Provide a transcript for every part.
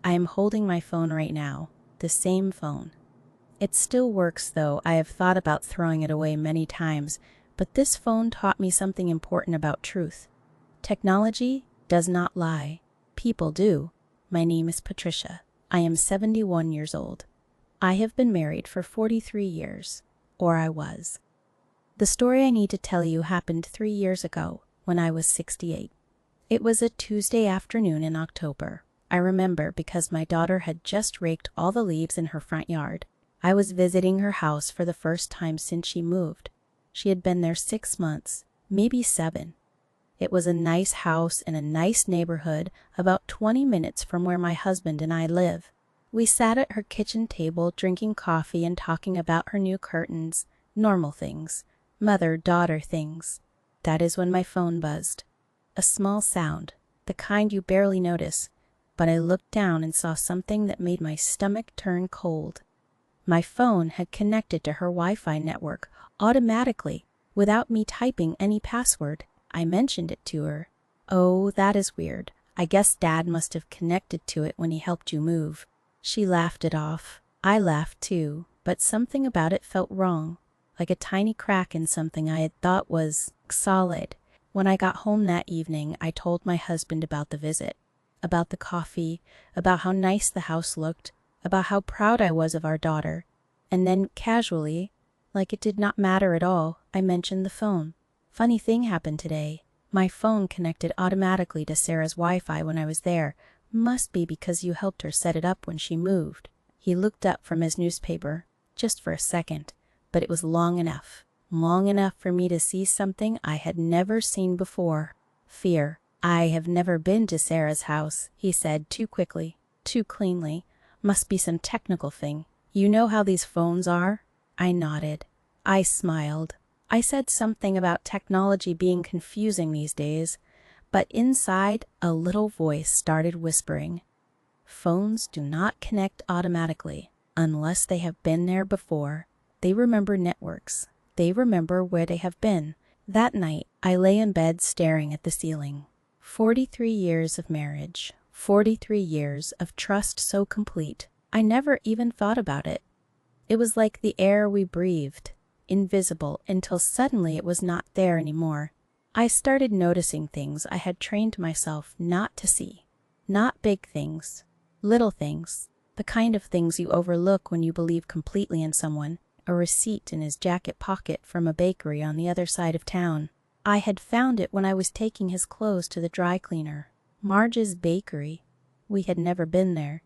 I am holding my phone right now, the same phone. It still works though. I have thought about throwing it away many times, but this phone taught me something important about truth. Technology does not lie. People do. My name is Patricia. I am 71 years old. I have been married for 43 years, or I was. The story I need to tell you happened 3 years ago when I was 68. It was a Tuesday afternoon in October. I remember because my daughter had just raked all the leaves in her front yard. I was visiting her house for the first time since she moved. She had been there 6 months, maybe 7. It was a nice house in a nice neighborhood about 20 minutes from where my husband and I live. We sat at her kitchen table drinking coffee and talking about her new curtains, normal things, mother-daughter things. That is when my phone buzzed. A small sound, the kind you barely notice, but I looked down and saw something that made my stomach turn cold. My phone had connected to her Wi-Fi network automatically without me typing any password. I mentioned it to her. "Oh, that is weird. I guess Dad must have connected to it when he helped you move." She laughed it off. I laughed too, but something about it felt wrong, like a tiny crack in something I had thought was solid. When I got home that evening, I told my husband about the visit, about the coffee, about how nice the house looked, about how proud I was of our daughter, and then casually, like it did not matter at all, I mentioned the phone. "Funny thing happened today. My phone connected automatically to Sarah's Wi-Fi when I was there. Must be because you helped her set it up when she moved." He looked up from his newspaper, just for a second, but it was long enough for me to see something I had never seen before. Fear. "I have never been to Sarah's house," he said too quickly, too cleanly. "Must be some technical thing. You know how these phones are?" I nodded. I smiled. I said something about technology being confusing these days, but inside a little voice started whispering. Phones do not connect automatically unless they have been there before. They remember networks. They remember where they have been. That night, I lay in bed staring at the ceiling. 43 years of marriage. 43 years of trust so complete, I never even thought about it. It was like the air we breathed, invisible until suddenly it was not there anymore. I started noticing things I had trained myself not to see. Not big things, little things, the kind of things you overlook when you believe completely in someone. A receipt in his jacket pocket from a bakery on the other side of town. I had found it when I was taking his clothes to the dry cleaner. Marge's bakery. We had never been there.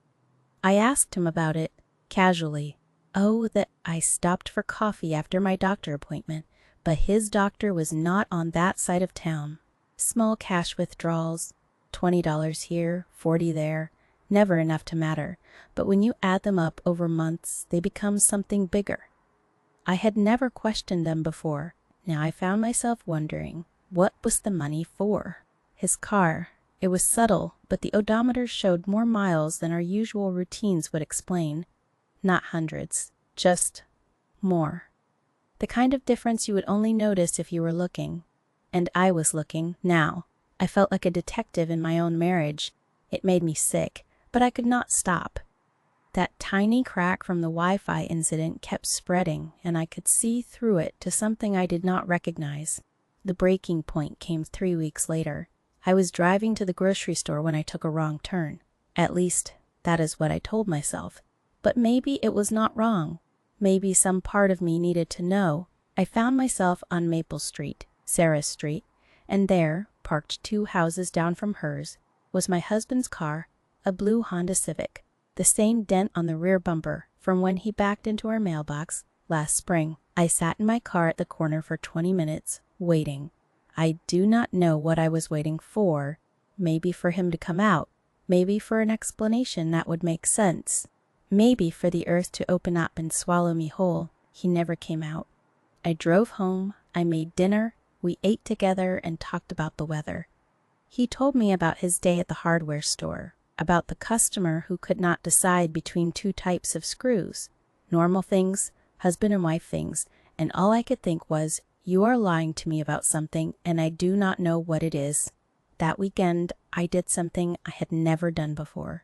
I asked him about it, casually. Oh, that I stopped for coffee after my doctor appointment, but his doctor was not on that side of town. Small cash withdrawals, $20 here, $40 there, never enough to matter, but when you add them up over months, they become something bigger. I had never questioned them before. Now I found myself wondering, what was the money for? His car. It was subtle, but the odometer showed more miles than our usual routines would explain. Not hundreds, just more. The kind of difference you would only notice if you were looking. And I was looking, now. I felt like a detective in my own marriage. It made me sick, but I could not stop. That tiny crack from the Wi-Fi incident kept spreading, and I could see through it to something I did not recognize. The breaking point came 3 weeks later. I was driving to the grocery store when I took a wrong turn. At least, that is what I told myself. But maybe it was not wrong. Maybe some part of me needed to know. I found myself on Maple Street, Sarah's street, and there, parked 2 houses down from hers, was my husband's car, a blue Honda Civic. The same dent on the rear bumper from when he backed into our mailbox last spring. I sat in my car at the corner for 20 minutes, waiting. I do not know what I was waiting for. Maybe for him to come out. Maybe for an explanation that would make sense. Maybe for the earth to open up and swallow me whole. He never came out. I drove home. I made dinner. We ate together and talked about the weather. He told me about his day at the hardware store. About the customer who could not decide between 2 types of screws. Normal things, husband and wife things, and all I could think was, you are lying to me about something and I do not know what it is. That weekend, I did something I had never done before.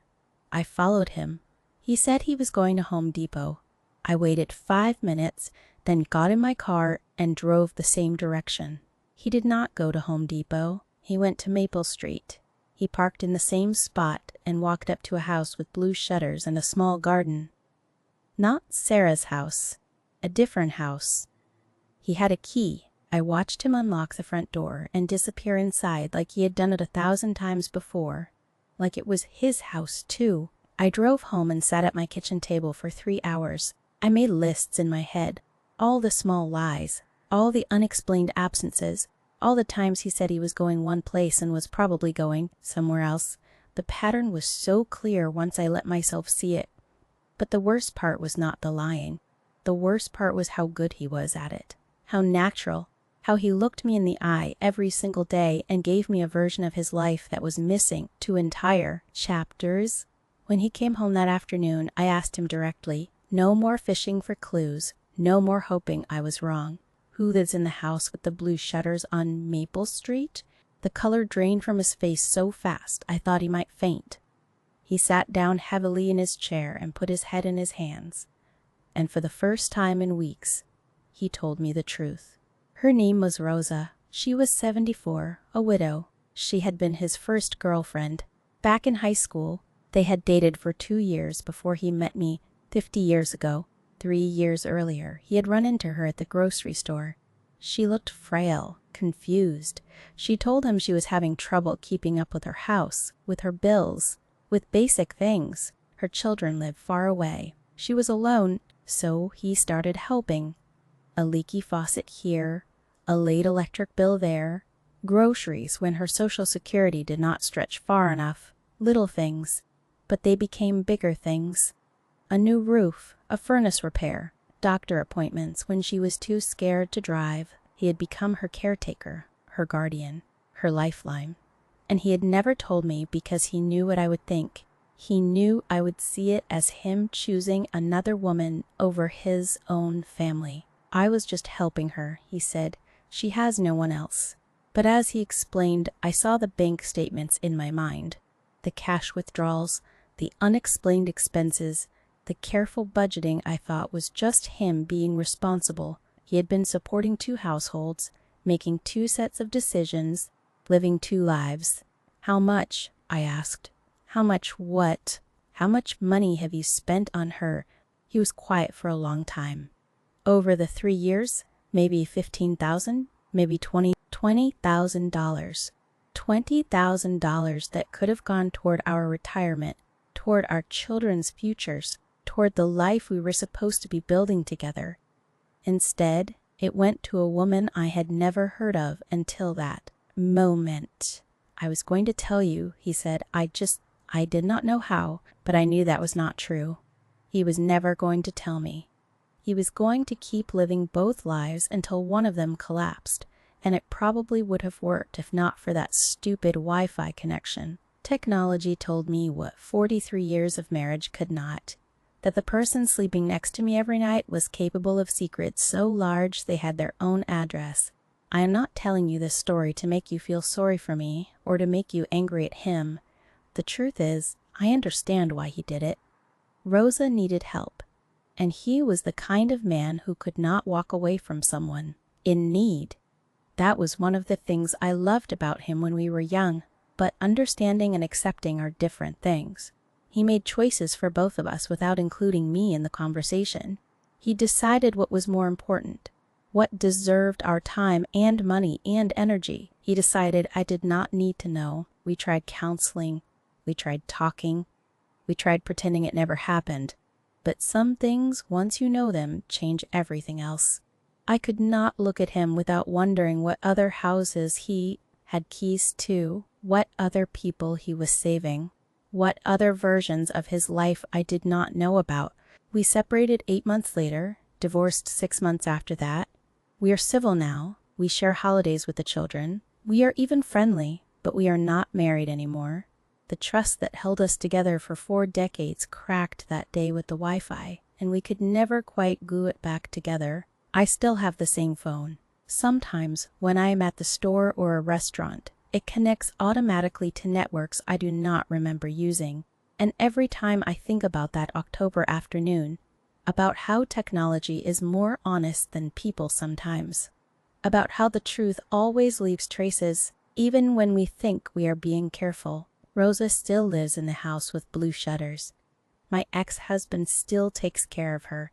I followed him. He said he was going to Home Depot. I waited 5 minutes, then got in my car and drove the same direction. He did not go to Home Depot. He went to Maple Street. He parked in the same spot and walked up to a house with blue shutters and a small garden. Not Sarah's house, a different house. He had a key. I watched him unlock the front door and disappear inside like he had done it 1,000 times before. Like it was his house, too. I drove home and sat at my kitchen table for 3 hours. I made lists in my head. All the small lies, all the unexplained absences, all the times he said he was going one place and was probably going somewhere else. The pattern was so clear once I let myself see it. But the worst part was not the lying. The worst part was how good he was at it. How natural. How he looked me in the eye every single day and gave me a version of his life that was missing 2 entire chapters. When he came home that afternoon, I asked him directly, no more fishing for clues, no more hoping I was wrong. Who lives in the house with the blue shutters on Maple Street? The color drained from his face so fast I thought he might faint. He sat down heavily in his chair and put his head in his hands. And for the first time in weeks, he told me the truth. Her name was Rosa. She was 74, a widow. She had been his first girlfriend. Back in high school, they had dated for 2 years before he met me 50 years ago. 3 years earlier, he had run into her at the grocery store. She looked frail, confused. She told him she was having trouble keeping up with her house, with her bills, with basic things. Her children lived far away. She was alone, so he started helping. A leaky faucet here, a late electric bill there, groceries when her Social Security did not stretch far enough, little things. But they became bigger things. A new roof, a furnace repair, doctor appointments when she was too scared to drive. He had become her caretaker, her guardian, her lifeline. And he had never told me because he knew what I would think. He knew I would see it as him choosing another woman over his own family. I was just helping her, he said. She has no one else. But as he explained, I saw the bank statements in my mind. The cash withdrawals, the unexplained expenses, the careful budgeting I thought was just him being responsible. He had been supporting 2 households, making 2 sets of decisions, living 2 lives. How much? I asked. How much what? How much money have you spent on her? He was quiet for a long time. Over the 3 years, maybe $15,000, maybe $20,000. $20,000 that could have gone toward our retirement, toward our children's futures, toward the life we were supposed to be building together. Instead, it went to a woman I had never heard of until that moment. I was going to tell you, he said. I did not know how, but I knew that was not true. He was never going to tell me. He was going to keep living both lives until one of them collapsed, and it probably would have worked if not for that stupid Wi-Fi connection. Technology told me what 43 years of marriage could not. That the person sleeping next to me every night was capable of secrets so large they had their own address. I am not telling you this story to make you feel sorry for me or to make you angry at him. The truth is, I understand why he did it. Rosa needed help, and he was the kind of man who could not walk away from someone in need. That was one of the things I loved about him when we were young, but understanding and accepting are different things. He made choices for both of us without including me in the conversation. He decided what was more important, what deserved our time and money and energy. He decided I did not need to know. We tried counseling. We tried talking. We tried pretending it never happened. But some things, once you know them, change everything else. I could not look at him without wondering what other houses he had keys to, what other people he was saving. What other versions of his life I did not know about. We separated 8 months later, divorced 6 months after that. We are civil now. We share holidays with the children. We are even friendly, but we are not married anymore. The trust that held us together for 4 decades cracked that day with the Wi-Fi, and we could never quite glue it back together. I still have the same phone. Sometimes, when I am at the store or a restaurant, it connects automatically to networks I do not remember using. And every time I think about that October afternoon, about how technology is more honest than people sometimes, about how the truth always leaves traces, even when we think we are being careful. Rosa still lives in the house with blue shutters. My ex-husband still takes care of her.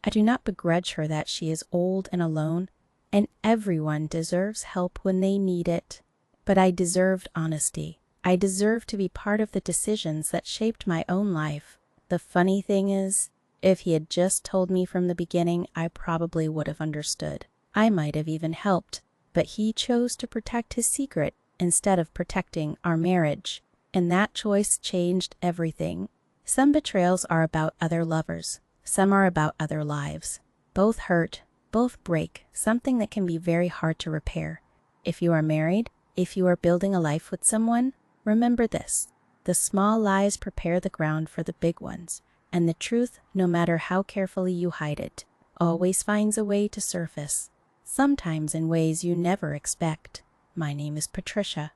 I do not begrudge her that she is old and alone, and everyone deserves help when they need it. But I deserved honesty. I deserve to be part of the decisions that shaped my own life. The funny thing is, if he had just told me from the beginning, I probably would have understood. I might have even helped, but he chose to protect his secret instead of protecting our marriage. And that choice changed everything. Some betrayals are about other lovers. Some are about other lives. Both hurt, both break, something that can be very hard to repair. If you are married, if you are building a life with someone, remember this: the small lies prepare the ground for the big ones, and the truth, no matter how carefully you hide it, always finds a way to surface, sometimes in ways you never expect. My name is Patricia.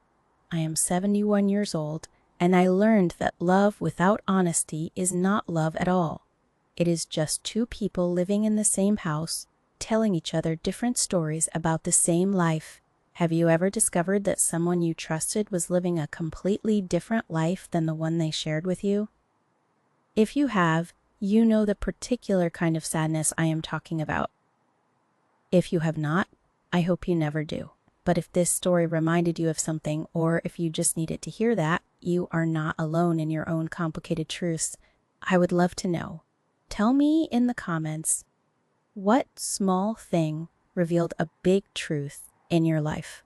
I am 71 years old, and I learned that love without honesty is not love at all. It is just two people living in the same house, telling each other different stories about the same life. Have you ever discovered that someone you trusted was living a completely different life than the one they shared with you? If you have, you know the particular kind of sadness I am talking about. If you have not, I hope you never do. But if this story reminded you of something, or if you just needed to hear that, you are not alone in your own complicated truths. I would love to know. Tell me in the comments, what small thing revealed a big truth in your life?